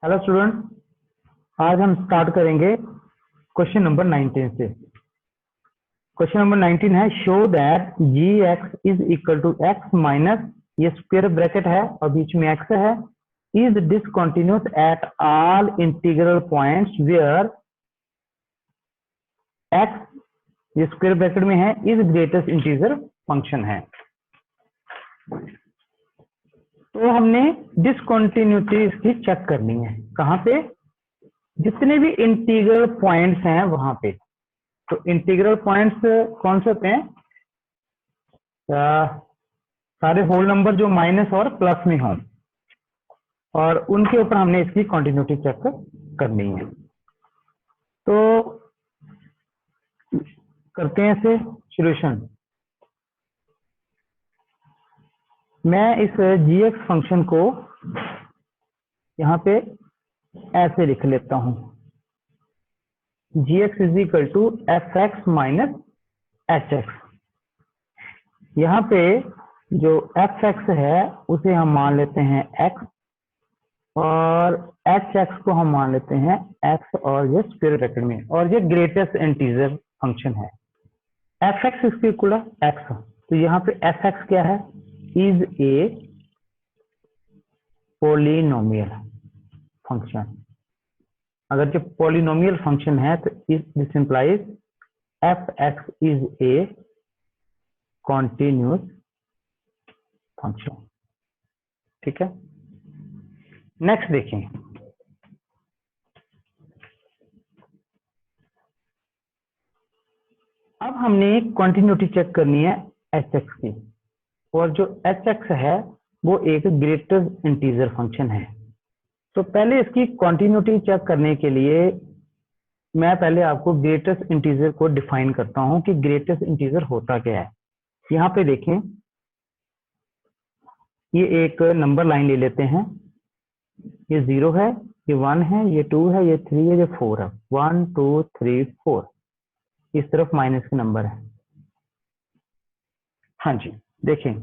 Hello student, आज हम start करेंगे क्वेश्चन नंबर 19 से। क्वेश्चन नंबर 19 है show that G x is equal to X minus, ये स्क्वायर ब्रैकेट है और बीच में एक्स है, is discontinuous at all integral points where X, ये स्क्वायर ब्रैकेट में है, इज ग्रेटेस्ट इंटीजर फंक्शन है। तो हमने डिसकंटिन्यूटी इसकी चेक करनी है। कहाँ पे? जितने भी इंटीग्रल पॉइंट्स हैं वहां पे। तो इंटीग्रल पॉइंट्स कौन से होते हैं? सारे होल नंबर जो माइनस और प्लस में हों, और उनके ऊपर हमने इसकी कंटिन्यूटी चेक करनी है। तो करते हैं इसे सॉल्यूशन। मैं इस जी फंक्शन को यहाँ पे ऐसे लिख लेता हूँ, g x is equal to f x minus h x. यहाँ पे जो एफ एक्स है उसे हम मान लेते हैं एक्स, और एच एक्स को हम मान लेते हैं एक्स, और ये स्क्वायर ब्रैकेट में, और ये ग्रेटेस्ट इंटीजर फंक्शन है। एफ एक्स इसके इक्वल एक्स, तो यहाँ पे एफ एक्स क्या है? Is a polynomial function. अगर जो पॉलिनोमियल फंक्शन है तो this implies F x is a continuous function. ठीक है, नेक्स्ट देखें। अब हमने कंटिन्यूटी चेक करनी है एच एक्स की, और जो एच एक्स है वो एक ग्रेटेस्ट इंटीजर फंक्शन है। तो पहले इसकी कंटिन्यूटी चेक करने के लिए मैं पहले आपको ग्रेटेस्ट इंटीजर को डिफाइन करता हूं कि ग्रेटेस्ट इंटीजर होता क्या है। यहाँ पे देखें, ये एक नंबर लाइन ले लेते हैं, ये 0 है, ये 1 है, ये 2 है, ये 3 है, ये 4 है। 1 2 3 4, इस तरफ माइनस के नंबर है। हाँ जी, देखें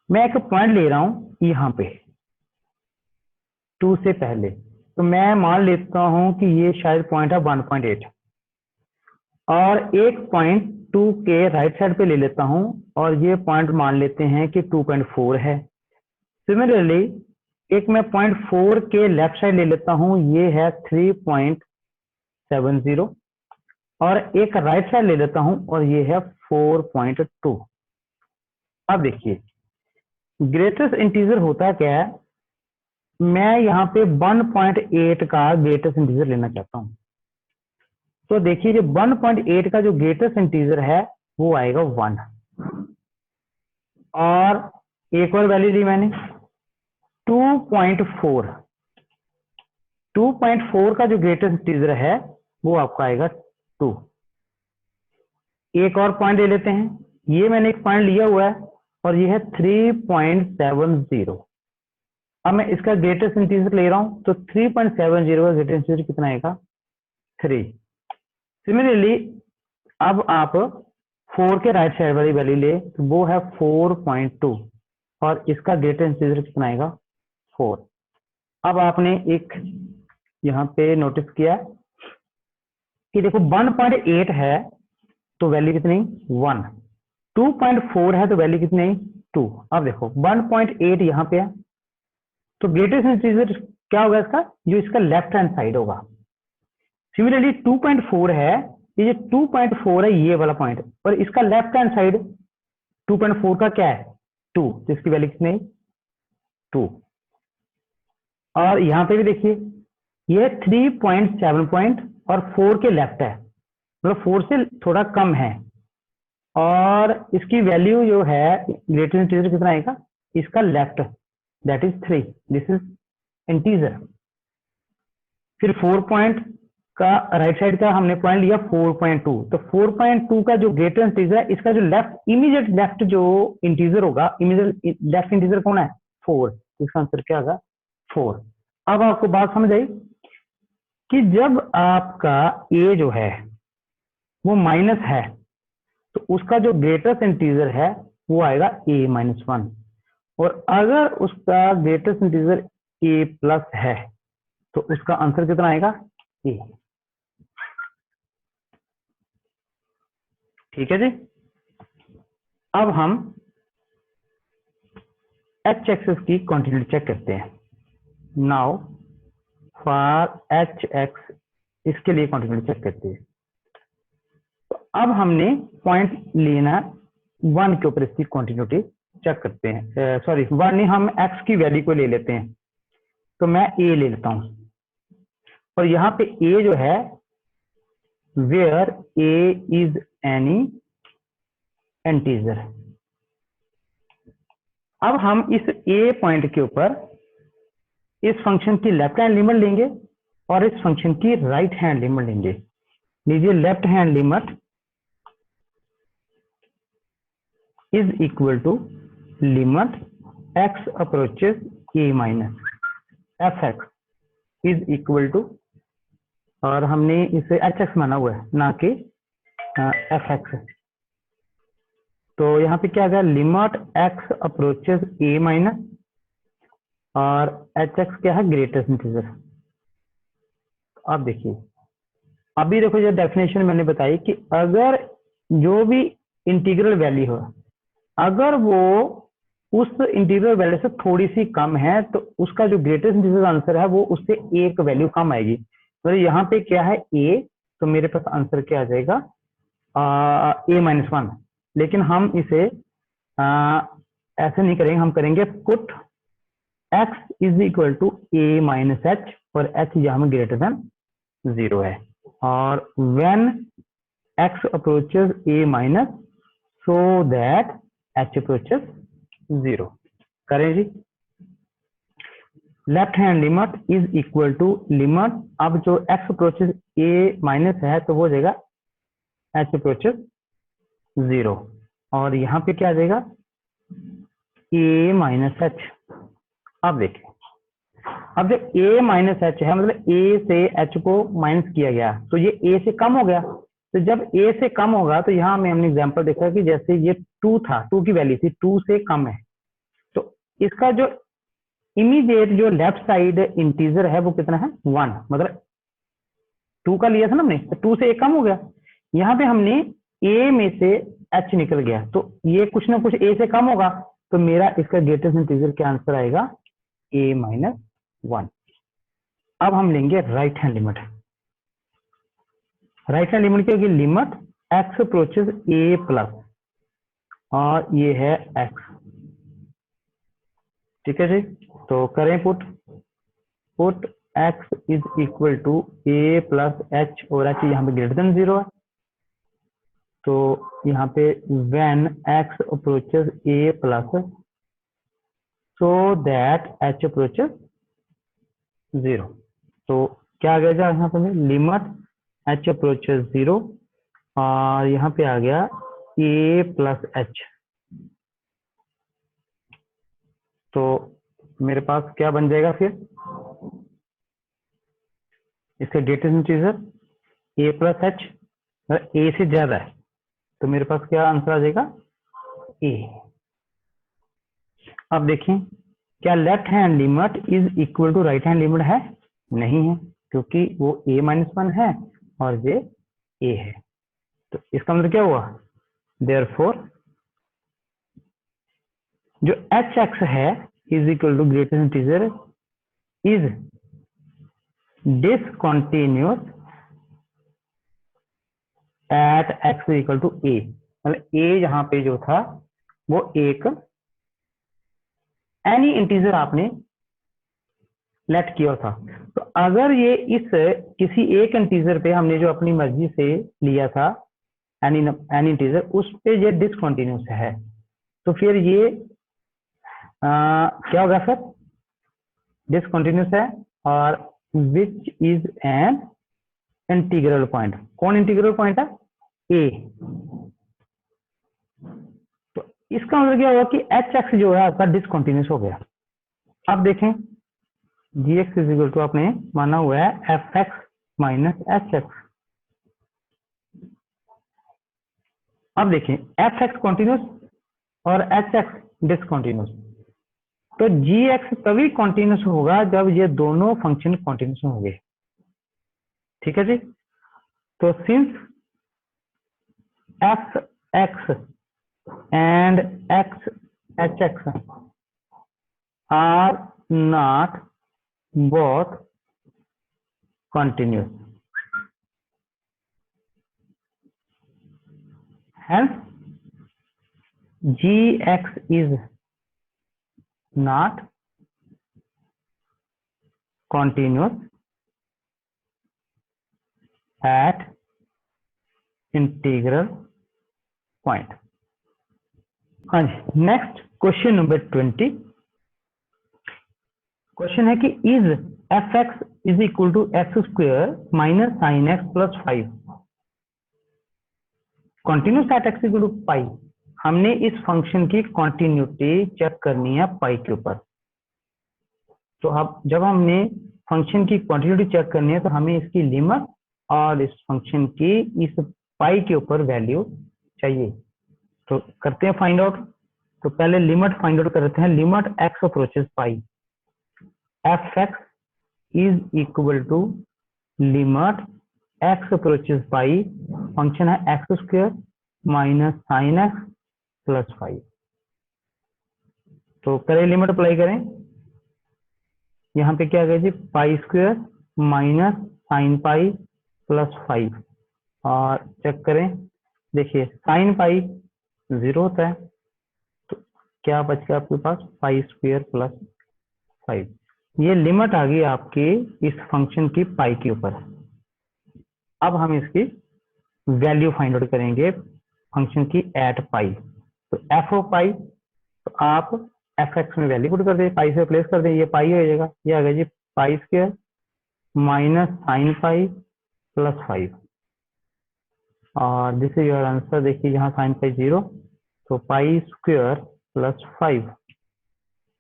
मैं एक पॉइंट ले रहा हूं यहाँ पे 2 से पहले, तो मैं मान लेता हूं कि ये शायद पॉइंट है 1.8, और एक पॉइंट 2 के राइट साइड पे ले लेता हूं, और ये पॉइंट मान लेते हैं कि 2.4 है। सिमिलरली एक मैं पॉइंट 4 के लेफ्ट साइड ले लेता हूं, ये है 3.70, और एक राइट साइड ले लेता हूं और ये है 4.2। अब देखिए ग्रेटेस्ट इंटीजर होता क्या है, मैं यहाँ पे 1.8 का ग्रेटेस्ट इंटीजर लेना चाहता हूँ। तो देखिए जो 1.8 का जो ग्रेटेस्ट इंटीजर है वो आएगा 1, और एक और वैल्यू ली मैंने 2.4। 2.4 का जो ग्रेटेस्ट इंटीजर है वो आपका आएगा 2। एक और पॉइंट ले लेते हैं, ये मैंने एक पॉइंट लिया हुआ है और ये है 3.70। अब मैं इसका ग्रेटेस्ट इंटीजर ले रहा हूं, तो 3.70 का ग्रेटेस्ट इंटीजर कितना आएगा? 3। सिमिलरली अब आप 4 के राइट साइड वाली वैल्यू ले, तो वो है 4.2, और इसका ग्रेटेस्ट इंटीजर कितना आएगा? 4। अब आपने एक यहाँ पे नोटिस किया कि देखो 1.8 है तो वैल्यू कितनी? 1। 2.4 है तो वैल्यू कितनी? 2। अब देखो 1.8 यहाँ पे है, तो ग्रेटेस्ट इंटीजर क्या होगा इसका? जो इसका लेफ्ट हैंड साइड होगा। सिमिलरली 2.4 है, ये जो 2.4 है ये वाला पॉइंट, और इसका लेफ्ट हैंड साइड 2.4 का क्या है? 2, तो इसकी वैल्यू कितनी? 2। और यहाँ पे भी देखिए ये 3.7 और 4 के लेफ्ट है, मतलब 4 से थोड़ा कम है, और इसकी वैल्यू जो है ग्रेटेस्ट इंटीजर कितना आएगा? इसका left, that is 3, this is integer. फिर 4 पॉइंट का राइट साइड का हमने पॉइंट लिया 4.2, तो 4.2 का जो ग्रेटेस्ट इंटीजर है, इसका जो लेफ्ट इमीडिएट लेफ्ट जो इंटीजर होगा, इमीडिएट लेफ्ट इंटीजर कौन है? 4। इसका आंसर क्या होगा? 4। अब आपको बात समझ आई कि जब आपका ए जो है वो माइनस है, तो उसका जो ग्रेटेस्ट इंटीजर है वो आएगा a-1, और अगर उसका ग्रेटेस्ट इंटीजर a+ है तो उसका आंसर कितना आएगा, ए। ठीक है जी। अब हम एच एक्सिस की क्वांटिटी चेक करते हैं। नाउ फॉर एच एक्स, इसके लिए क्वांटिटी चेक करते हैं। तो अब हमने पॉइंट लेना 1 के ऊपर इसकी क्वांटिटी चेक करते हैं। सॉरी 1 नहीं, हम एक्स की वैल्यू को ले लेते हैं। तो मैं ए ले लेता हूं, और यहाँ पे ए जो है, where A is any integer. अब हम इस ए पॉइंट के ऊपर इस फंक्शन की लेफ्ट हैंड लिमिट लेंगे और इस फंक्शन की राइट हैंड लिमिट लेंगे। लीजिए, left hand limit is equal to limit x approaches A minus F x is equal to, और हमने इसे एच एक्स माना हुआ है ना कि एफ एक्स। तो यहाँ पे क्या आ गया, लिमिट एक्स अप्रोचेस ए माइनस और एच एक्स क्या है, ग्रेटेस्ट इंटीजर। अब देखिए, अभी देखो जो डेफिनेशन मैंने बताई कि अगर जो भी इंटीग्रल वैल्यू हो, अगर वो उस इंटीग्रल वैल्यू से थोड़ी सी कम है तो उसका जो ग्रेटेस्ट इंटीजर आंसर है वो उससे एक वैल्यू कम आएगी। तो यहाँ पे क्या है, ए, तो मेरे पास आंसर क्या आ जाएगा, ए माइनस 1। लेकिन हम इसे ऐसे नहीं करेंगे, हम करेंगे put x is equal to a minus H, और एच यहाँ में ग्रेटर देन 0 है। और when x approaches A minus so that H approaches 0। करें जी, left hand limit is equal to limit, अब जो एक्स अप्रोचेस ए माइनस है तो वो हो जाएगा एच अप्रोचेस 0, और यहाँ पे क्या आ जाएगा, ए माइनस एच। अब देखिए, अब जब ए माइनस एच है, मतलब ए से एच को माइनस किया गया, तो ये ए से कम हो गया। तो जब ए से कम होगा तो यहाँ में हमने एग्जांपल देखा कि जैसे ये 2 था, 2 की वैल्यू थी, 2 से कम है, तो इसका जो इमीडिएट जो लेफ्ट साइड इंटीजर है वो कितना है, 1। मतलब 2 का लिया था ना हमने, तो 2 से 1 कम हो गया। यहाँ पे हमने ए में से एच निकल गया, तो ये कुछ ना कुछ ए से कम होगा, तो मेरा इसका ग्रेटेस्ट इंटीजर क्या आंसर आएगा, ए माइनस 1। अब हम लेंगे right hand limit. Right hand limit क्या होगी, limit x approaches A plus, और ये है एक्स। ठीक है जी, तो करें put x is equal to A plus H, और एच यहाँ पे ग्रेटर देन 0 है। तो यहाँ पे when x approaches A plus so that H approaches 0। तो क्या आ गया यहाँ पे, लिमिट एच अप्रोचेस 0, और यहाँ पे आ गया ए प्लस एच। तो मेरे पास क्या बन जाएगा फिर, इसके greatest integer a plus H, ए से ज्यादा है, तो मेरे पास क्या आंसर आ जाएगा, ए। अब देखें, क्या left hand limit is equal to right hand limit है, नहीं है, क्योंकि वो ए माइनस 1 है और ये ए है। तो इसका मतलब क्या हुआ, देयरफॉर जो एच एक्स है is equal to greatest integer is discontinuous at x equal to a. मतलब ए यहाँ पे जो था वो एक एनी इंटीजर आपने लेट किया था। तो अगर ये इस किसी एक इंटीजर पे हमने जो अपनी मर्जी से लिया था एनी इंटीजर, उस पे ये डिसकंटिन्यूअस है, तो फिर ये क्या होगा सर, डिसकंटिन्यूअस है, और which is an integral point. कौन इंटीग्रल पॉइंट है, ए। तो इसका मतलब क्या होगा कि एच एक्स जो है आपका डिसकंटिन्यूअस हो गया। अब देखें, जी एक्स इज इक्वल टू आपने माना हुआ है F x minus h x. अब देखें, एफ एक्स कॉन्टिन्यूस और एच एक्स डिसकंटिन्यूस। तो जी एक्स तभी कॉन्टिन्यूस होगा जब ये दोनों फंक्शन कॉन्टिन्यूस होंगे। ठीक है जी। तो since F X and X H X are not both continuous, hence gx is not continuous at integral point। हाँ जी, नेक्स्ट क्वेश्चन नंबर 20। क्वेश्चन है कि is f x is equal to x square minus sine x plus 5 continuous at x equal to pi. हमने इस function की continuity check करनी है पाई के ऊपर। तो अब जब हमने फंक्शन की क्वांटिटी चेक करनी है तो हमें इसकी लिमिट और इस फंक्शन की इस पाई के ऊपर वैल्यू चाहिए। तो करते हैं फाइंड आउट। तो पहले लिमिट फाइंड आउट करते हैं। Limit x approaches pi, f x is equal to limit x approaches pi, function है x square minus sine x plus 5। तो करें लिमिट अप्लाई करें। यहाँ पे क्या गया जी, pi square minus sine pi plus 5 और चेक करें। देखिए साइन पाई 0 होता है तो क्या बच गया आपके पास, पाई स्क्वायर प्लस 5। ये लिमिट आ गई आपकी इस फंक्शन की पाई के ऊपर। अब हम इसकी वैल्यू फाइंड आउट करेंगे फंक्शन की एट पाई। तो एफ ऑफ पाई, तो आप एफ एक्स में वैल्यू पुट कर दें, पाई से रिप्लेस कर दें, ये पाई हो जाएगा। ये आ गया जी pi square minus sine pi plus 5 और दिस इज योर आंसर। देखिए यहाँ साइन पाई 0 तो पाई स्क्वायर प्लस 5।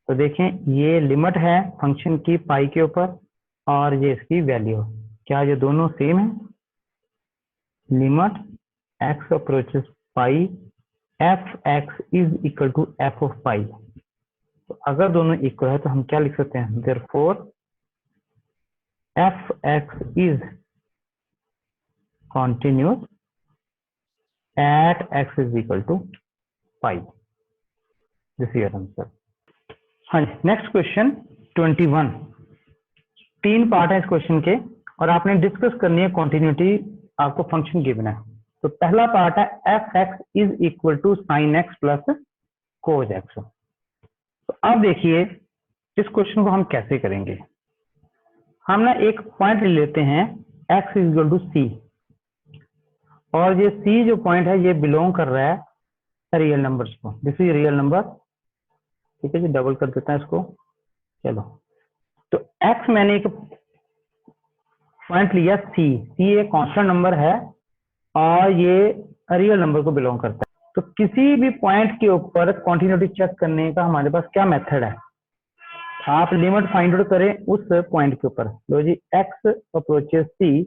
तो देखें ये लिमिट है फंक्शन की पाई के ऊपर और ये इसकी वैल्यू। क्या ये दोनों सेम है? Limit x approaches pi f x is equal to f of pi. तो अगर दोनों इक्वल है तो हम क्या लिख सकते हैं, therefore F x is continuous at X is equal to pi. This is your answer. हाँ जी, नेक्स्ट क्वेश्चन 21। 3 पार्ट है इस क्वेश्चन के और आपने डिस्कस करनी है कॉन्टिन्यूटी। आपको फंक्शन गिवन है। तो पहला पार्ट है F x is equal to sine x plus cos x. तो अब देखिए इस क्वेश्चन को हम कैसे करेंगे। हम ना एक पॉइंट ले लेते हैं एक्स इज इक्वल टू सी और ये सी जो पॉइंट है ये बिलोंग कर रहा है रियल नंबर्स को। This is real number. ठीक है जी, डबल कर देता है इसको। चलो तो एक्स मैंने एक पॉइंट लिया सी। सी एक कांस्टेंट नंबर है और ये रियल नंबर को बिलोंग करता है। तो किसी भी पॉइंट के ऊपर कॉन्टिन्यूटी चेक करने का हमारे पास क्या मेथड है, आप लिमिट फाइंड आउट करें उस पॉइंट के ऊपर। लो जी, x approaches c,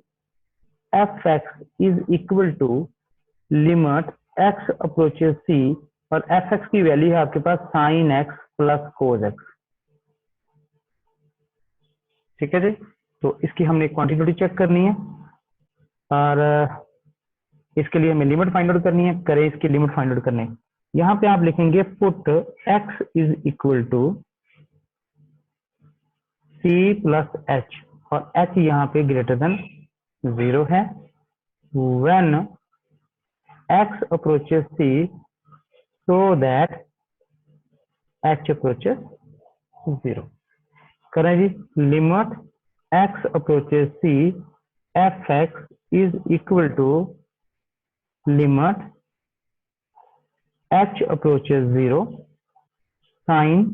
f x is equal to limit x approaches c और एफ एक्स की वैल्यू है आपके पास sine x plus cos x. ठीक है जी, तो इसकी हमने क्वांटिटी चेक करनी है और इसके लिए हमें लिमिट फाइंड आउट करनी है। करें इसकी लिमिट फाइंड आउट करने। यहाँ पे आप लिखेंगे put x is equal to C plus H और एच यहाँ पे ग्रेटर देन 0 है। When x approaches c so that H approaches 0। करें जी, limit x approaches c f x is equal to limit H approaches 0 sine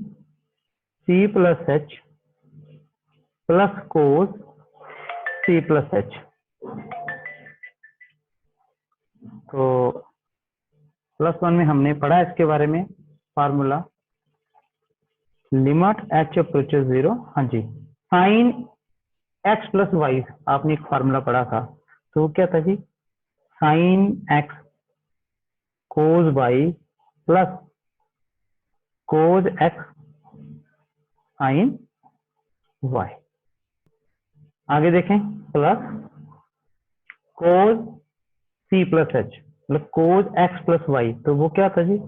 C plus h plus cos C plus H. तो +1 में हमने पढ़ा इसके बारे में फार्मूला, लिमिट एच अप्रोचेस 0। हाँ जी, साइन एक्स प्लस वाई आपने एक फार्मूला पढ़ा था। तो वो क्या था जी, sine x cos y plus cos x sine y. आगे देखें, plus cos c plus h, मतलब कोज एक्स प्लस वाई, तो वो क्या था जी,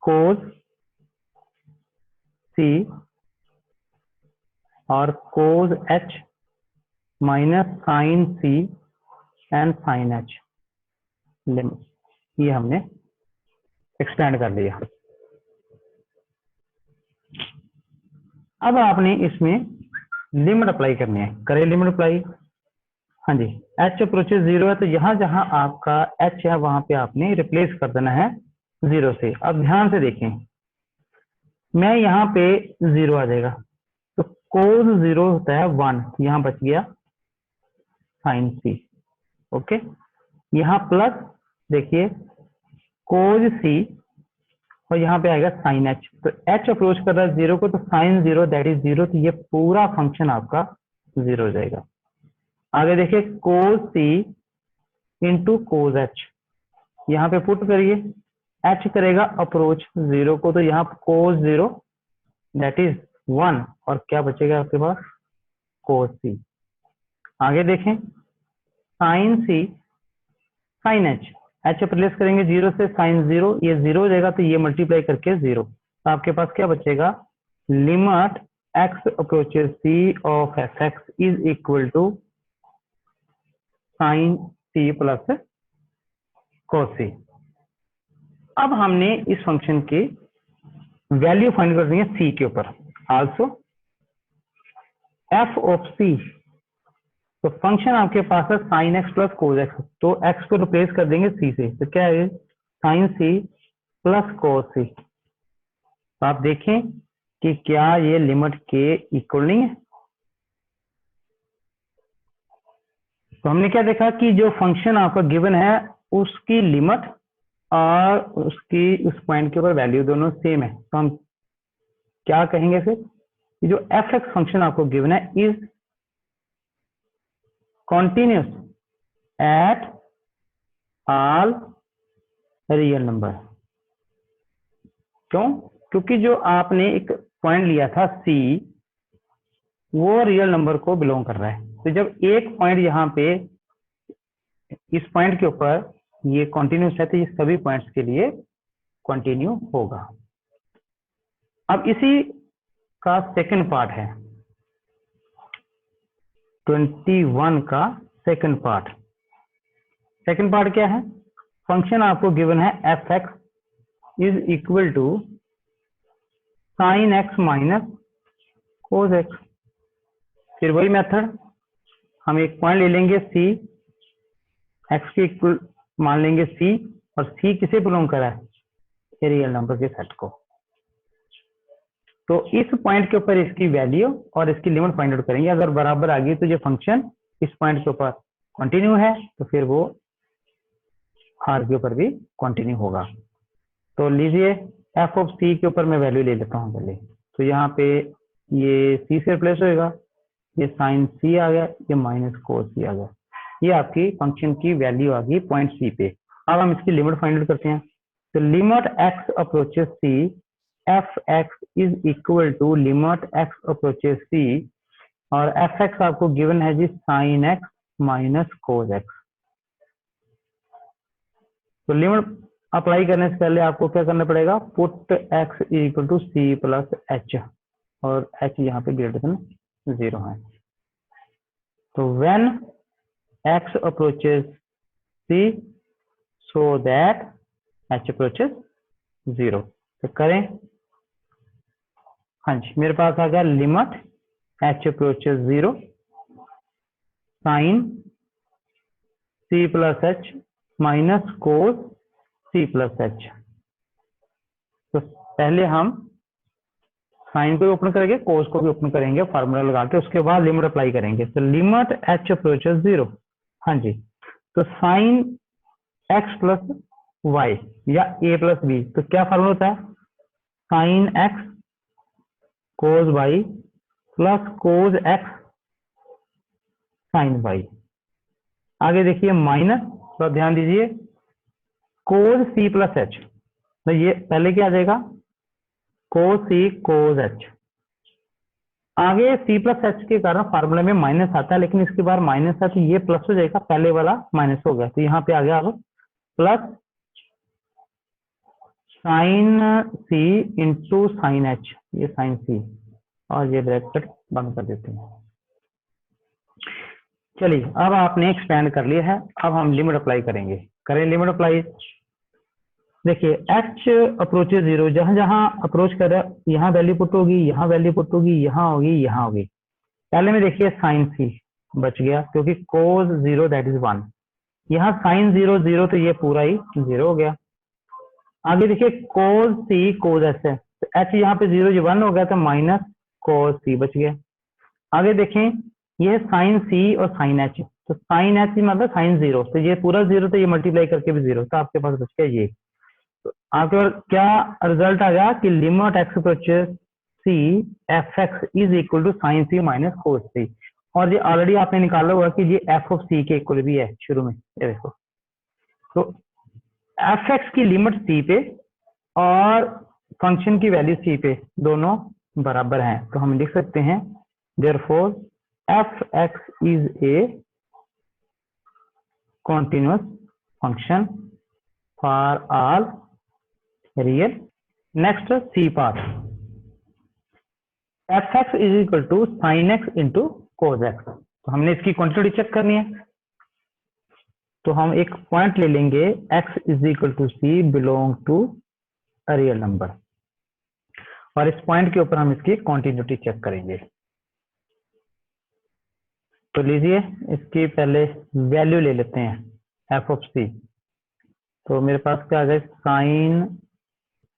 कोज सी और cos h minus sine c and sine h limit, ये हमने एक्सटेंड कर लिया। अब आपने इसमें लिमिट अप्लाई करनी है, करें लिमिट अप्लाई। हाँ जी, एच अप्रोचेस 0 है तो जहां जहां आपका एच है वहां पे आपने रिप्लेस कर देना है 0 से। अब ध्यान से देखें, मैं यहाँ पे 0 आ जाएगा, तो कोस 0 होता है 1, यहाँ बच गया साइन सी। ओके, यहाँ प्लस देखिए कोज सी और यहाँ पे आएगा साइन एच, तो एच अप्रोच कर रहा है 0 को, तो साइन 0 दैट इज 0, तो ये पूरा फंक्शन आपका 0 हो जाएगा। आगे देखिए कोस सी इंटू कोस एच, यहाँ पे पुट करिए, एच करेगा अप्रोच 0 को, तो यहाँ कोस 0 दैट इज 1 और क्या बचेगा आपके पास, कोस सी। आगे देखें sign c sine H, H replace करेंगे 0 से, साइन 0 ये 0 हो जाएगा, तो ये मल्टीप्लाई करके 0, तो आपके पास क्या बचेगा, limit x approaches C of F x is equal to sine C plus cos c. अब हमने इस फंक्शन की वैल्यू फाइंड कर दी है सी के ऊपर, आल्सो एफ ऑफ सी, तो फंक्शन आपके पास है sine x plus cos x, तो एक्स को रिप्लेस कर देंगे सी से, तो क्या है साइन सी प्लस कोस सी। तो आप देखें कि क्या ये लिमिट के इक्वल नहीं है। तो हमने क्या देखा कि जो फंक्शन आपका गिवन है उसकी लिमिट और उसकी उस पॉइंट के ऊपर वैल्यू दोनों सेम है, तो हम क्या कहेंगे फिर, जो एफ एक्स फंक्शन आपको गिवन है is continuous at all real number. क्यों, क्योंकि जो आपने एक पॉइंट लिया था सी, वो रियल नंबर को बिलोंग कर रहा है, तो जब एक पॉइंट यहाँ पे इस पॉइंट के ऊपर ये कॉन्टिन्यूस है, तो ये सभी पॉइंट्स के लिए कंटिन्यू होगा। अब इसी का सेकंड पार्ट है 21 का सेकंड पार्ट। सेकंड पार्ट क्या है, फंक्शन आपको गिवन है F x is equal to sine x minus cos X. फिर वही मेथड, हम एक पॉइंट ले लेंगे सी, एक्स के इक्वल मान लेंगे सी, और सी किसे बिलोंग करा है, रियल नंबर के सेट को। तो इस पॉइंट के ऊपर इसकी वैल्यू और इसकी लिमिट फाइंड आउट करेंगे, अगर बराबर आ गई तो ये फंक्शन इस पॉइंट के ऊपर कंटिन्यू है, तो फिर वो आर के ऊपर भी कंटिन्यू होगा। तो लीजिए एफ ऑफ सी के ऊपर मैं वैल्यू ले लेता हूँ पहले, तो यहाँ पे ये सी से रिप्लेस होएगा, ये साइन सी आ गया, ये माइनस कोस सी आ गया, ये आपकी फंक्शन की वैल्यू आ गई पॉइंट सी पे। अब हम इसकी लिमिट फाइंड आउट करते हैं, तो limit x approaches c f x is equal to limit x approaches c, और एफ एक्स आपको गिवन है जी sine x minus cos x. तो लिमिट अप्लाई करने से पहले आपको क्या करना पड़ेगा, put x equal to C plus H, और एच यहाँ पे ग्रेटर देन 0 है। तो when x approaches c so that H approaches 0, तो करें। हाँ जी, मेरे पास आ गया लिमिट एच अप्रोचेस 0 साइन सी प्लस एच माइनस कोस सी प्लस एच। तो पहले हम साइन को भी ओपन करेंगे, कोस को भी ओपन करेंगे फार्मूला लगा के, उसके बाद लिमिट अप्लाई करेंगे। तो लिमिट एच अप्रोचेस 0, हाँ जी, तो साइन एक्स प्लस वाई या ए प्लस बी, तो क्या फार्मूला होता है, sine x cos y plus cos x sine y. आगे देखिए माइनस, तो ध्यान दीजिए कोस सी प्लस एच, तो ये पहले क्या आ जाएगा, कोस सी कोस एच, आगे सी प्लस एच के कारण फार्मूला में माइनस आता है, लेकिन इसके बाद माइनस है तो ये प्लस हो जाएगा, पहले वाला माइनस हो गया, तो यहाँ पे आ गया अब plus sign c into sine H, ये साइन सी, और ये ब्रैकेट बंद कर देते हैं। चलिए अब आपने एक्सपेंड कर लिया है, अब हम लिमिट अप्लाई करेंगे। करें लिमिट अप्लाई। देखिए h अप्रोचेज 0, जहां जहां अप्रोच कर रहा है यहाँ वैल्यू पुट होगी, यहाँ वैल्यू पुट होगी, यहाँ होगी, यहाँ होगी। पहले में देखिए साइन सी बच गया क्योंकि कोस 0 दैट इज 1, यहाँ साइन 0 0, तो ये पूरा ही 0 हो गया। आगे देखिए कोस सी कोस एच है, तो एच यहाँ पे 0 1 हो गया, तो माइनस कोस सी बच गया। आगे देखें ये साइन सी और साइन एच, तो साइन एच मतलब साइन 0, तो ये पूरा 0, तो ये मल्टीप्लाई करके भी 0, तो आपके पास बच गया ये। तो आपके क्या रिजल्ट आ गया कि limit x approaches c f x is equal to sine c minus cos c, और ये ऑलरेडी आपने निकाला हुआ कि ये एफ ऑफ सी के इक्वल भी है शुरू में, ये देखो। तो एफ एक्स की लिमिट सी पे और फंक्शन की वैल्यू सी पे दोनों बराबर हैं, तो हम लिख सकते हैं therefore F x is a continuous function for all real. Next C part, F x is equal to sine X into cos x, तो हमने इसकी क्वांटिटी चेक करनी है, तो हम एक पॉइंट ले लेंगे x is equal to C belong to a real number, और इस पॉइंट के ऊपर हम इसकी कॉन्टिन्यूटी चेक करेंगे। तो लीजिए इसकी पहले वैल्यू ले लेते हैं एफ ऑफ सी, तो मेरे पास क्या आ गया साइन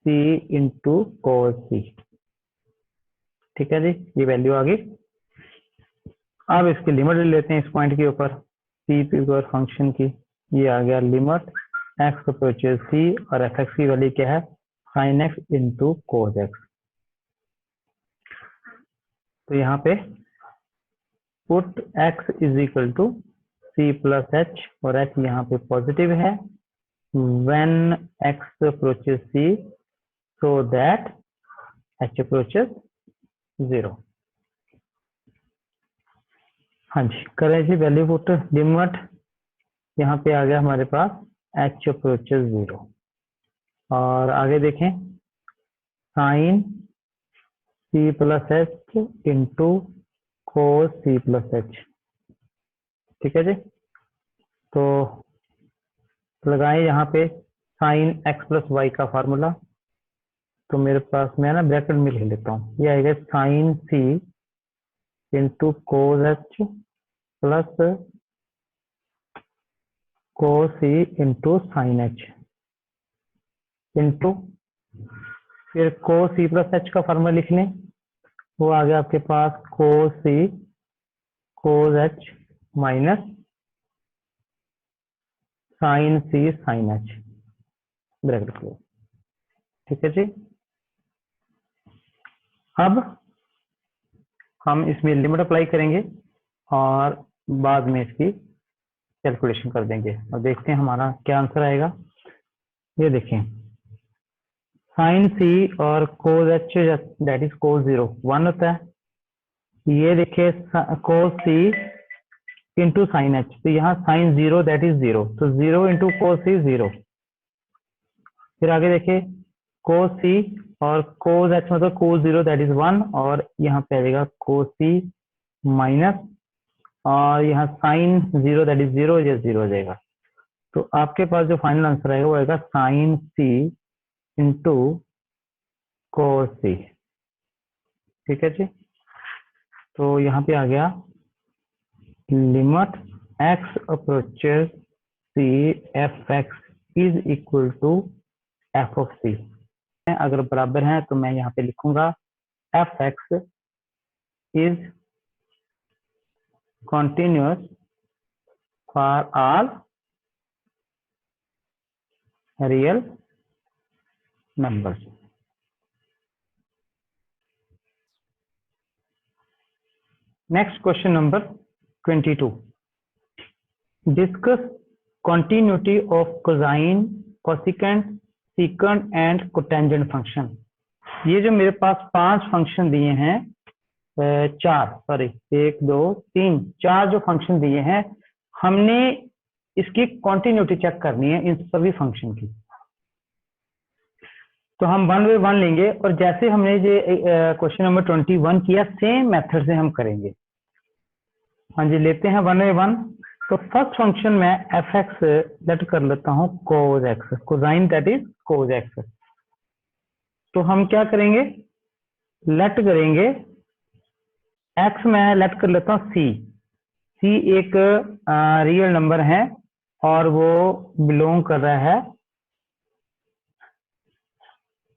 सी इंटू कोस सी, ठीक है जी, ये वैल्यू आ गई। अब इसकी लिमिट ले लेते हैं इस पॉइंट के ऊपर सी पे और फंक्शन की, ये आ गया लिमिट एक्स अप्रोचेस सी, और एफ एक्स की वैल्यू क्या है sine X into cos x. तो यहाँ पे put x is equal to C plus H, और h यहाँ पे पॉजिटिव है, when x approaches c so that h approaches 0। हाँ जी करें जी वैल्यू पुट, लिमिट यहाँ पे आ गया हमारे पास h approaches 0, और आगे देखें sine c plus H into cos सी प्लस एच, ठीक है जी। तो लगाएं यहाँ पे साइन एक्स प्लस वाई का फार्मूला, तो मेरे पास मैं ना ब्रैकेट में लिख लेता हूँ, ये आएगा sine c into cos h plus cos c into sine h into फिर कोस सी प्लस एच का फार्मूला लिख लें, वो आ गया आपके पास cos c cos h minus sine c sine h, bracket close, ठीक है जी। अब हम इसमें लिमिट अप्लाई करेंगे और बाद में इसकी कैलकुलेशन कर देंगे और देखते हैं हमारा क्या आंसर आएगा। ये देखें साइन सी और कोस एच दैट इज कोस 0 1 होता है, ये देखिए कोस सी इंटू साइन एच, तो यहाँ साइन 0 दैट इज 0, तो 0 इंटू कोस सी 0। फिर आगे देखिए कोस सी और कोस एच मतलब कोस 0 दैट इज 1, और यहाँ पे आएगा कोस सी माइनस, और यहाँ साइन 0 दैट इज 0, ये 0 हो जाएगा। तो आपके पास जो फाइनल आंसर आएगा वो आएगा साइन सी इंटू कोस सी, ठीक है जी। तो यहाँ पे आ गया limit x approaches c f x is equal to f of c. अगर बराबर है तो मैं यहाँ पे लिखूंगा f x is continuous for all real numbers। Next question number 22. Discuss continuity of cosine, cosecant, secant and cotangent function। ये जो मेरे पास 5 फंक्शन दिए हैं सॉरी 1 2 3 4 जो फंक्शन दिए हैं, हमने इसकी कॉन्टिन्यूटी चेक करनी है इन सभी फंक्शन की। तो हम 1 बाय 1 लेंगे और जैसे हमने ये क्वेश्चन नंबर 21 किया, सेम मेथड से हम करेंगे। हाँ जी, लेते हैं 1 बाय 1। तो फर्स्ट फंक्शन में एफ एक्स लेट कर लेता हूँ cos x, cosine that is cos x. तो हम क्या करेंगे, लेट करेंगे एक्स में लेट कर लेता हूँ सी। सी एक रियल नंबर है और वो बिलोंग कर रहा है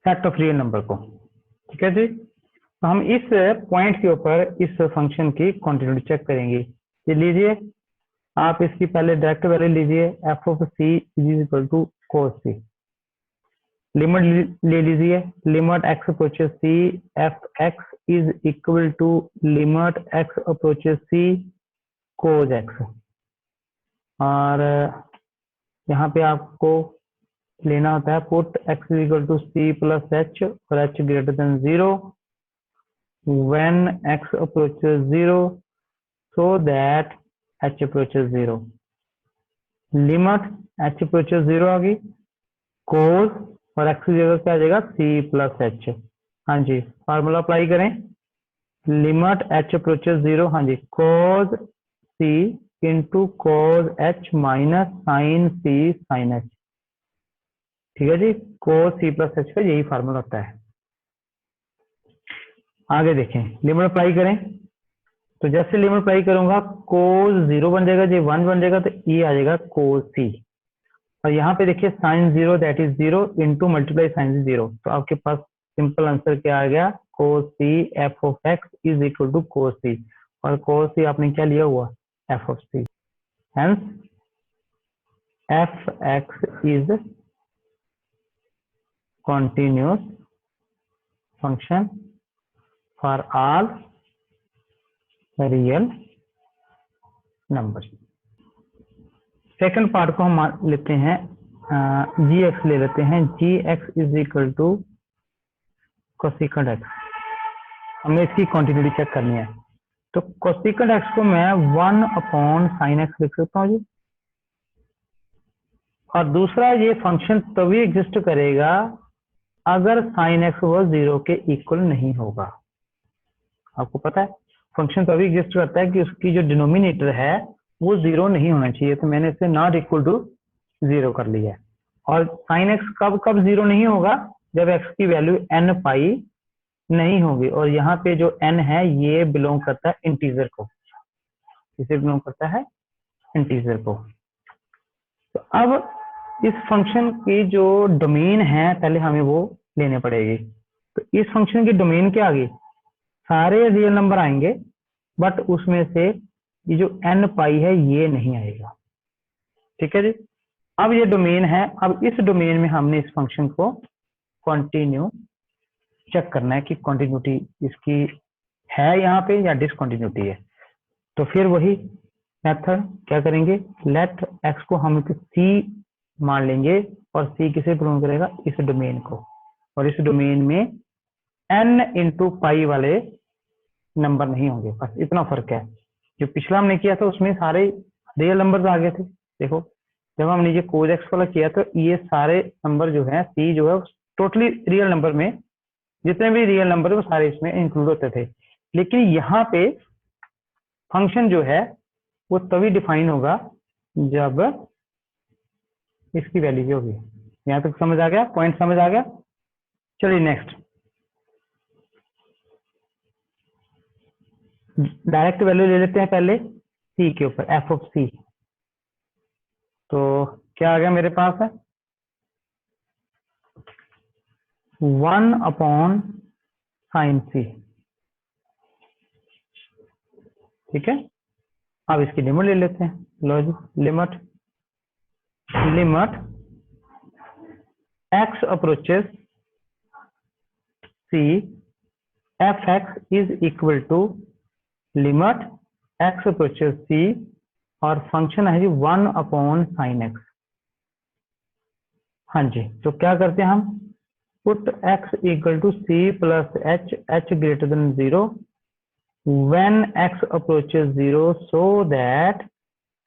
सेट ऑफ रियल नंबर को। ठीक है जी। तो हम इस पॉइंट के ऊपर इस फंक्शन की कॉन्टिन्यूटी चेक करेंगे। ये लीजिए, आप इसकी पहले डायरेक्ट वैल्यू लीजिए, f of c is equal to cos c. Limit ले लीजिए, limit x approaches c, f x is equal to limit x approaches c cos x. और यहाँ पे आपको लेना होता है put x is equal to C plus H और h greater than 0 when x approaches 0 so that h approaches 0। Limit h approaches 0 आ गई, कोस और x की जगह क्या आ जाएगा c प्लस एच। हाँ जी, फार्मूला अप्लाई करें, लिमिट h approaches 0, हाँ जी, cos c into cos h minus sine c sine h। ठीक है जी, कोस c प्लस h का यही फार्मूला होता है। आगे देखें, लिमिट अप्लाई करें, तो जैसे लिमिट अप्लाई करूंगा कोस 0 बन जाएगा, जो 1 बन जाएगा, तो ये आ जाएगा कोस सी। और यहाँ पे देखिए sine 0 that is 0 into multiply sine 0, तो आपके पास सिंपल आंसर क्या आ गया, cos c f of x is equal to cos c. और कोस सी आपने क्या लिया हुआ, f of c. Hence F x is continuous function for all real numbers। Second part को हम लेते हैं, जी एक्स ले लेते हैं, g x is equal to cosecant x. हमें इसकी क्वांटिटी चेक करनी है। तो कोसेकंड एक्स को मैं 1 अपॉन साइन एक्स लिख सकता हूँ जी। और दूसरा, ये फंक्शन तभी एग्जिस्ट करेगा अगर साइन एक्स वो 0 के इक्वल नहीं होगा। आपको पता है फंक्शन तभी एग्जिस्ट करता है कि उसकी जो डिनोमिनेटर है वो 0 नहीं होना चाहिए। तो मैंने इसे नॉट इक्वल टू 0 कर लिया है। और साइन एक्स कब कब 0 नहीं होगा, जब एक्स की वैल्यू n पाई नहीं होगी। और यहाँ पे जो n है ये बिलोंग करता है इंटीजर को, इसे बिलोंग करता है इंटीजर को। तो अब इस फंक्शन की जो डोमेन है पहले हमें वो लेने पड़ेगी। तो इस फंक्शन की डोमेन क्या आ गई, सारे रियल नंबर आएंगे, बट उसमें से ये जो n पाई है ये नहीं आएगा। ठीक है जी। अब ये डोमेन है, अब इस डोमेन में हमने इस फंक्शन को कंटिन्यू चेक करना है कि कंटिन्यूटी इसकी है यहाँ पे या डिसकंटिन्यूटी है। तो फिर वही मेथड क्या करेंगे, लेट एक्स को हम सी मान लेंगे और सी किसे बिलोंग करेगा, इस डोमेन को। और इस डोमेन में n इंटू पाई वाले नंबर नहीं होंगे, बस इतना फर्क है। जो पिछला हमने किया था उसमें सारे रियल नंबर आ गए थे। देखो जब हमने ये कोज एक्स वाला किया तो ये सारे नंबर जो है सी जो है टोटली रियल नंबर में जितने भी रियल नंबर है वो सारे इसमें इंक्लूड होते थे। लेकिन यहाँ पे फंक्शन जो है वो तभी डिफाइन होगा जब इसकी वैल्यू जो होगी। यहाँ तक समझ आ गया, पॉइंट समझ आ गया। चलिए नेक्स्ट, डायरेक्ट वैल्यू ले लेते हैं पहले सी के ऊपर, एफ ऑफ सी। तो क्या आ गया मेरे पास है 1 अपॉन साइन सी। ठीक है, अब इसकी लिमिट ले लेते हैं, लो जी, limit x approaches c f x is equal to limit x approaches c और फंक्शन है जी 1 अपॉन साइन एक्स। हाँ जी, तो क्या करते हैं हम, put x equal to C plus H, H greater than 0 when x approaches 0 so that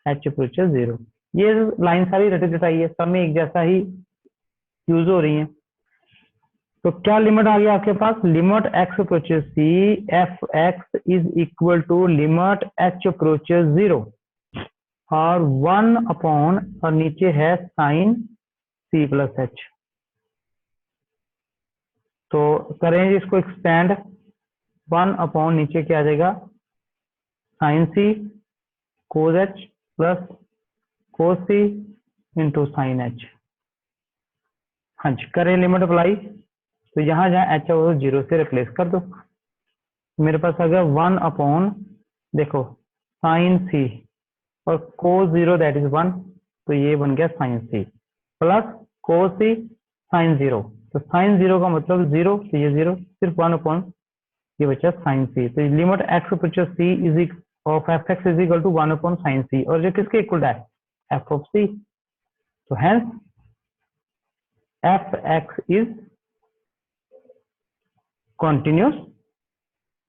h approaches 0। ये line सारी रटाई है, सब में एक जैसा ही यूज हो रही है। तो क्या लिमिट आ गया आपके पास, limit x approaches c F x is equal to limit h approaches 0 और 1 अपॉन और नीचे है साइन c प्लस h। तो करेंगे इसको एक्सपेंड, 1 अपॉन नीचे क्या आ जाएगा sign c cos h plus cos c into sine h। हाँ जी, करें लिमिट अप्लाई, तो यहाँ जहाँ h है वो 0 से रिप्लेस कर दो। मेरे पास आ गया 1 अपॉन देखो साइन c और कोस 0 दैट इज 1, तो ये बन गया sine c plus cos c sine 0, तो साइन 0 का मतलब 0, तो ये 0, सिर्फ 1 अपॉन ये बचा साइन c। तो limit x approaches c is of F x is equal to 1 upon sine c, और जो किसके इक्वल है एफ ऑफ c। तो hence F x is continuous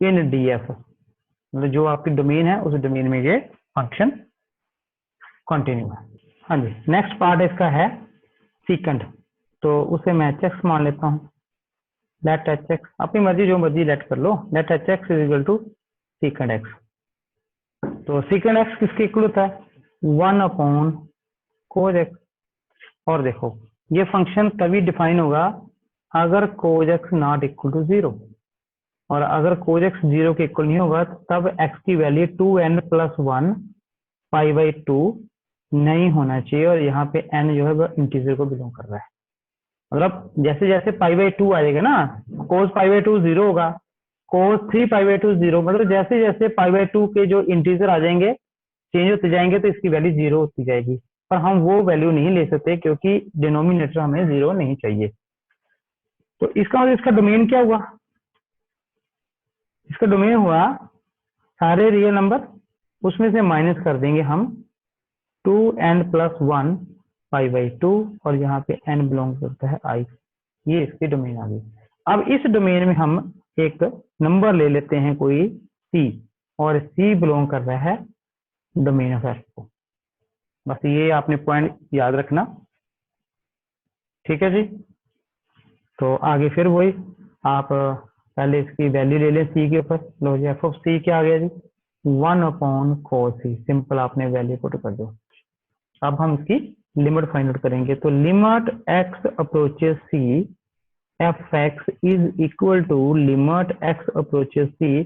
in DF, मतलब जो आपकी डोमेन है उस डोमेन में ये फंक्शन कंटिन्यू है। हाँ जी, नेक्स्ट पार्ट इसका है सीकेंड, तो उसे मैं एच एक्स मान लेता हूँ। लेट एच एक्स, अपनी मर्जी जो मर्जी लेट कर लो, let h x is equal to secant x. तो सीकेंड एक्स किसके इक्वल होता है 1 अपॉन कोज एक्स। और देखो ये फंक्शन तभी डिफाइन होगा अगर cos x not equal to 0, और अगर कोज एक्स 0 के इक्वल नहीं होगा तब x की वैल्यू 2n+1 π/2 नहीं होना चाहिए, और यहाँ पे n जो है वो इंटीजर को बिलोंग कर रहा है। मतलब जैसे जैसे π/2 आ जाएगा ना, कोस π/2 0 होगा, कोस 3 π/2 0, मतलब जैसे जैसे π/2 के जो इंटीजर आ जाएंगे चेंज होते जाएंगे तो इसकी वैल्यू 0 होती जाएगी, पर हम वो वैल्यू नहीं ले सकते क्योंकि डिनोमिनेटर हमें 0 नहीं चाहिए। तो इसका मतलब इसका डोमेन क्या हुआ, इसका डोमेन हुआ सारे रियल नंबर, उसमें से माइनस कर देंगे हम 2n+1 π/2, और यहाँ पे n बिलोंग करता है i, ये इसकी डोमेन आ गई। अब इस डोमेन में हम एक नंबर ले लेते हैं कोई c, और c बिलोंग कर रहा है डोमेन ऑफ f को। बस ये आपने पॉइंट याद रखना, ठीक है जी। तो आगे फिर वही आप पहले इसकी वैल्यू ले लें c के ऊपर, लो जी एफ ऑफ c क्या आ गया जी 1 अपॉन कोस c, सिंपल आपने वैल्यू पुट कर दो। अब हम इसकी लिमिट फाइंड आउट करेंगे, तो limit x approaches c F x is equal to limit x approaches c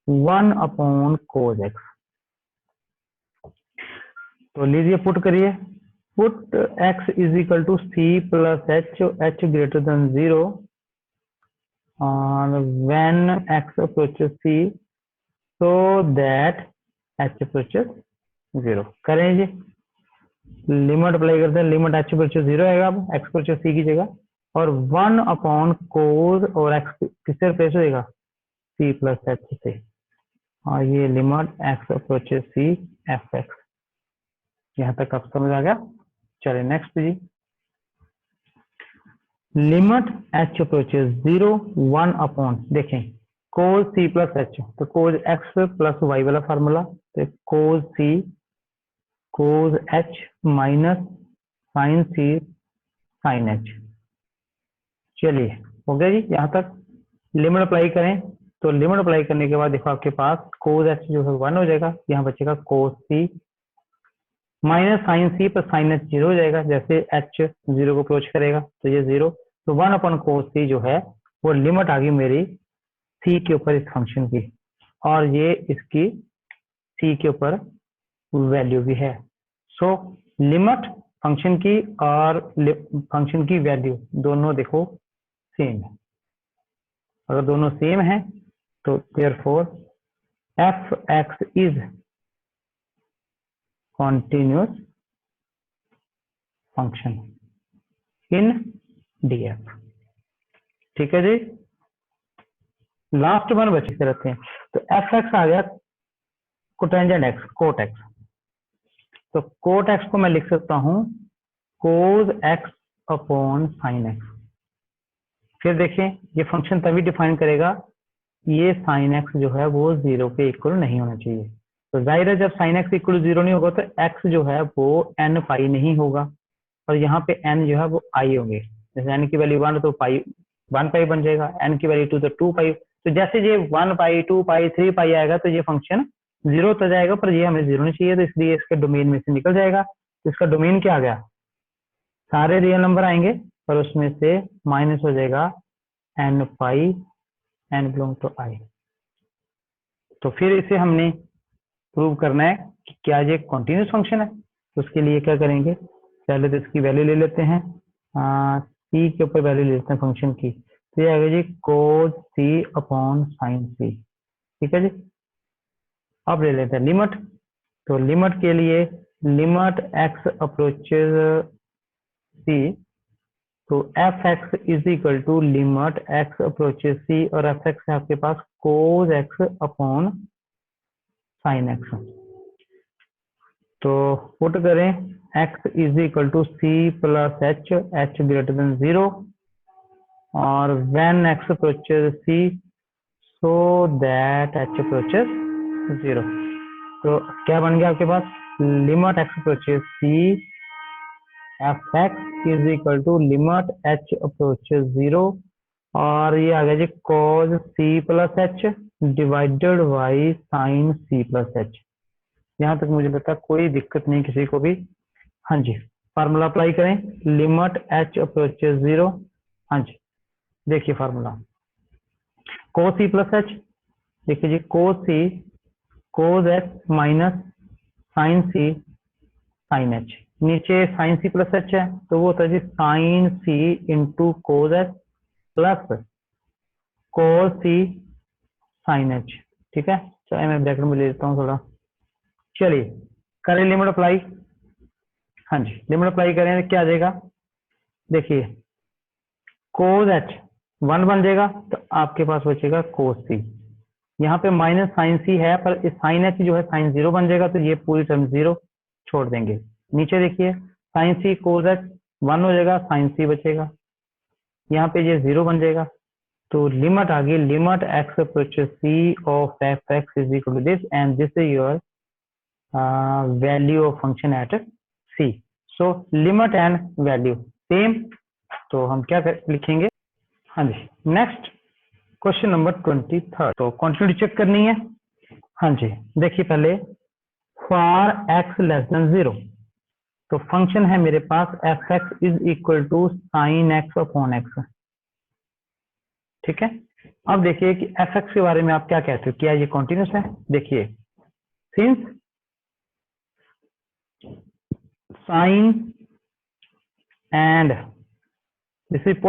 1 upon cos x। तो लीजिए पुट करिए, put x is equal to c plus h greater than 0 और when x approaches c so that h approaches 0। करें जी, limit apply करते हैं, limit h approaches 0 आएगा, अब x approaches c की जगह, और 1 अपॉन कोस और x किससे रिप्लेस हो जाएगा c प्लस h से, और ये limit x approaches c F X. यहाँ तक आप समझ आ गया। चलिए नेक्स्ट जी, लिमिट h अप्रोचेस 0 1 अपॉन, देखें कोस c प्लस h, तो कोस x प्लस y वाला फार्मूला, तो cos c cos h minus sine c sine h। चलिए हो गया जी, यहाँ तक लिमिट अप्लाई करें, तो लिमिट अप्लाई करने के बाद देखो आपके पास कोस h जो है 1 हो जाएगा, यहाँ बचेगा कोस c माइनस साइन c पर साइन h 0 हो जाएगा, जैसे h 0 को अप्रोच करेगा तो ये 0, तो 1 अपॉन कोस c जो है वो लिमिट आ गई मेरी c के ऊपर इस फंक्शन की, और ये इसकी c के ऊपर वैल्यू भी है। सो लिमिट फंक्शन की और फंक्शन की वैल्यू दोनों देखो सेम है, अगर दोनों सेम है तो therefore F x is continuous function in DF। ठीक है जी, लास्ट वन बचे रहते हैं, तो एफ एक्स आ गया कोटेंजेंट एक्स कोट एक्स, तो कोट एक्स को मैं लिख सकता हूं कोस एक्स अपॉन साइन एक्स। फिर देखें ये फंक्शन तभी डिफाइन करेगा ये साइन एक्स जो है वो 0 के इक्वल नहीं होना चाहिए। तो जाहिर है जब साइन एक्स इक्वल 0 नहीं होगा तो एक्स जो है वो एन पाई नहीं होगा, और यहाँ पे एन जो है वो आई होंगे। जैसे एन की वैल्यू 1 तो पाई 1 पाई बन जाएगा, एन की वैल्यू 2 तो 2 पाई। तो जैसे ये 1 पाई 2 पाई 3 पाई आएगा तो ये फंक्शन 0 तो जाएगा, पर ये हमें 0 नहीं चाहिए, तो इसलिए इसके डोमेन में से निकल जाएगा। तो इसका डोमेन क्या आ गया, सारे रियल नंबर आएंगे और उसमें से माइनस हो जाएगा n pi n belong to I. तो फिर इसे हमने प्रूव करना है कि क्या ये कॉन्टिन्यूस फंक्शन है। तो उसके लिए क्या करेंगे, पहले तो इसकी वैल्यू ले लेते हैं, सी के ऊपर वैल्यू ले लेते हैं फंक्शन की। तो ये आएगा जी कोस सी अपॉन साइन सी। ठीक है जी। अब ले लेते हैं लिमिट। तो लिमिट के लिए लिमिट एक्स अप्रोचेज सी, तो f x is equal to limit x approaches c, और एफ एक्स है आपके पास cos x upon sine x. तो पुट करें x is equal to C plus H, H greater than 0, और when x approaches c so that h approaches 0। तो क्या बन गया आपके पास, limit x approaches c f x is equal to limit h approaches 0, और ये आ गया जी cos c plus H divided by sine c plus H. यहाँ तक मुझे लगता है कोई दिक्कत नहीं किसी को भी। हाँ जी, फार्मूला अप्लाई करें, लिमिट एच अप्रोचेज 0। हाँ जी, देखिए फार्मूला कोस सी प्लस एच, देखिए जी cos c cos h minus sine c sine h, नीचे साइन सी प्लस एच है तो वो होता है जी sine c into cos h plus cos c sine h. ठीक है, चाहे मैं ब्रैकेट में ले लेता हूँ थोड़ा। चलिए करें लिमिट अप्लाई। हाँ जी, लिमिट अप्लाई करें क्या आ जाएगा, देखिए कोस एच 1 बन जाएगा तो आपके पास बचेगा कोस सी। यहाँ पे माइनस साइन सी है पर इस साइन एच जो है साइन 0 बन जाएगा, तो ये पूरी टर्म 0 छोड़ देंगे। नीचे देखिए साइन सी कोस एच 1 हो जाएगा, साइन सी बचेगा, यहाँ पे ये 0 बन जाएगा। तो लिमिट आ गई, limit x approaches C of F x is equal to this and this is your value of function at C. So limit and value same, तो हम क्या लिखेंगे। हाँ जी, नेक्स्ट क्वेश्चन नंबर 23। तो क्वांटिटी चेक करनी है। हाँ जी, देखिए पहले फॉर एक्स लेस देन 0, तो फंक्शन है मेरे पास f x is equal to sine x upon x. ठीक है, अब देखिए कि एफ एक्स के बारे में आप क्या कहते हो, क्या ये कॉन्टिन्यूस है। देखिए since sign and this is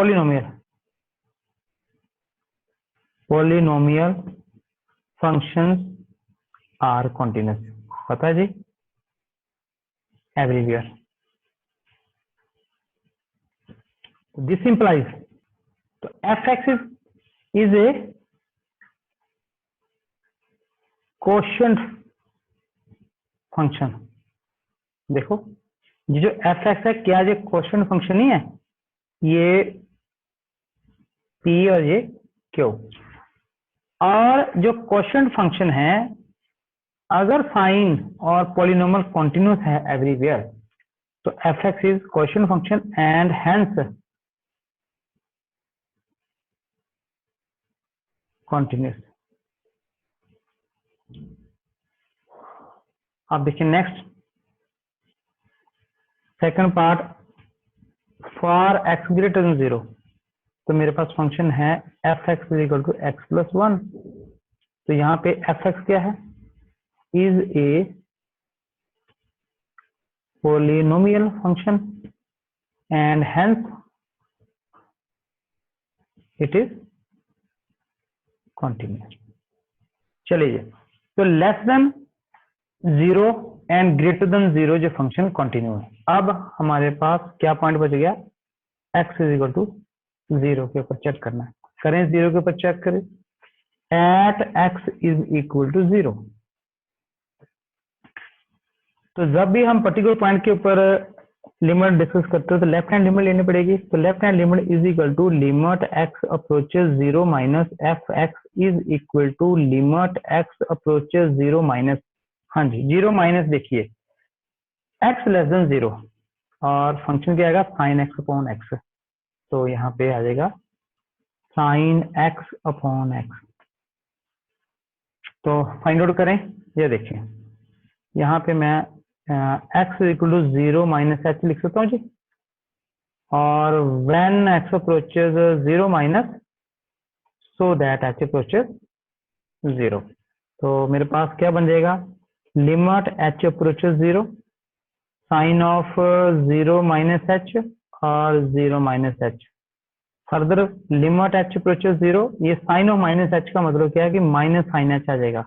polynomial functions are continuous, पता है जी everywhere। this implies तो f(x) is a quotient function। देखो ये जो f(x) है क्या ये क्वोशिएंट फंक्शन नहीं है, ये p और ये q, और जो क्वोशिएंट फंक्शन है अगर साइन और पॉलिनोमियल कॉन्टिन्यूस है एवरीवेयर तो f(x) is quotient function and hence continuous. अब देखिए next second part, for x greater than 0, तो मेरे पास फंक्शन है f(x) is equal to x plus 1। तो यहाँ पे f(x) क्या है, is A polynomial function and hence it is continuous। चलिए तो less than 0 and greater than 0 जो फंक्शन कंटिन्यू है। अब हमारे पास क्या पॉइंट बच गया, x इज इक्वल टू 0 के ऊपर चेक करना है, करें 0 के ऊपर चेक करें at x is equal to 0। तो जब भी हम पर्टिकुलर पॉइंट के ऊपर लिमिट डिस्कस करते हो तो लेफ्ट हैंड लिमिट लेनी पड़ेगी। तो left hand limit is equal to limit x approaches 0 minus F x is equal to limit x approaches 0 minus, हाँ जी 0 माइनस, देखिए एक्स लेस देन 0 और फंक्शन क्या आएगा साइन एक्स अपॉन एक्स। तो यहाँ पे आ जाएगा साइन एक्स अपॉन एक्स। तो फाइंड आउट करें, ये देखिए यहाँ पे मैं X equal to 0 minus H लिख सकता हूँ जी, और when x approaches 0 minus so that H approaches 0। तो मेरे पास क्या बन जाएगा, limit H approaches 0 sine of 0 minus H और 0 minus H. Further limit H approaches 0, ये साइन ऑफ माइनस एच का मतलब क्या है कि माइनस साइन एच आ जाएगा,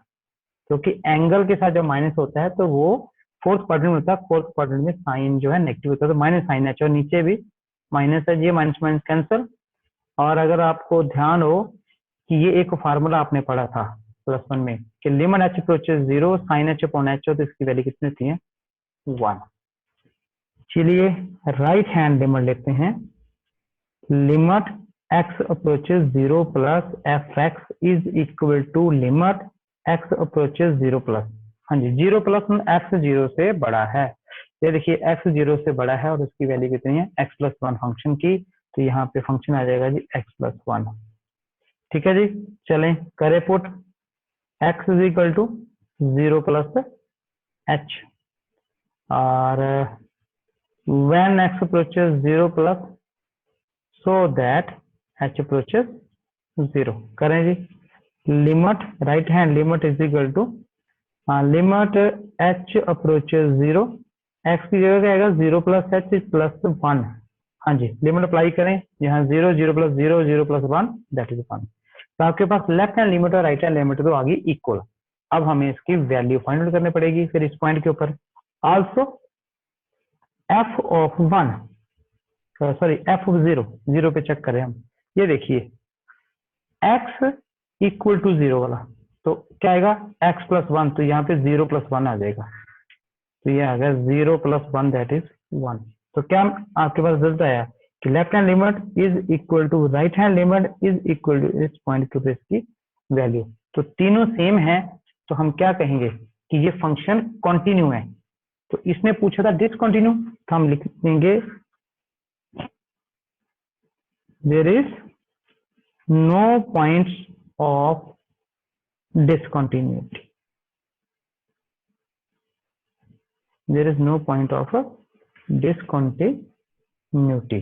क्योंकि एंगल के साथ जब माइनस होता है तो वो फोर्थ क्वाड्रेंट में होता है, फोर्थ क्वाड्रेंट में साइन जो है नेगेटिव होता है, तो माइनस साइन एच, और नीचे भी माइनस है, ये माइनस माइनस कैंसिल। और अगर आपको ध्यान हो कि ये एक फार्मूला आपने पढ़ा था +1 में कि limit H approaches 0 sine H upon H हो, तो इसकी वैल्यू कितनी होती है 1। चलिए राइट हैंड लिमिट लेते हैं, limit x approaches 0 plus F x is equal to limit x approaches 0 plus, हाँ जी 0 प्लस एक्स 0 से बड़ा है। ये देखिए एक्स 0 से बड़ा है और उसकी वैल्यू कितनी है x प्लस 1 फंक्शन की, तो यहाँ पे फंक्शन आ जाएगा जी x प्लस 1। ठीक है जी, चलें करें put x is equal to 0 plus h, और when x approaches 0 plus so that h approaches 0 करें जी। Limit right hand limit is equal to limit h approaches 0, x की जगह क्या आएगा 0 प्लस h प्लस 1, हाँ जी लिमिट अप्लाई करें, यहाँ 0 0 प्लस 0 0 प्लस 1 दैट इज 1। तो आपके पास लेफ्ट हैंड लिमिट और राइट हैंड लिमिट तो आ गई इक्वल। अब हमें इसकी वैल्यू फाइंड आउट करनी पड़ेगी फिर इस पॉइंट के ऊपर। Also f of 1 sorry f of 0 0 पे चेक करें हम, ये देखिए x इक्वल टू 0 वाला, तो क्या आएगा x प्लस 1, तो यहाँ पे 0 प्लस 1 आ जाएगा, तो ये आ गया 0 प्लस 1 दैट इज 1। तो क्या आपके पास रिजल्ट आया कि left hand limit is equal to right hand limit is equal to इस पॉइंट के ऊपर इसकी वैल्यू। तो तीनों सेम है, तो हम क्या कहेंगे कि ये फंक्शन कंटिन्यू है। तो इसने पूछा था डिसकंटिन्यू, तो हम लिख देंगे there is no points of discontinuity, there is no point of a discontinuity।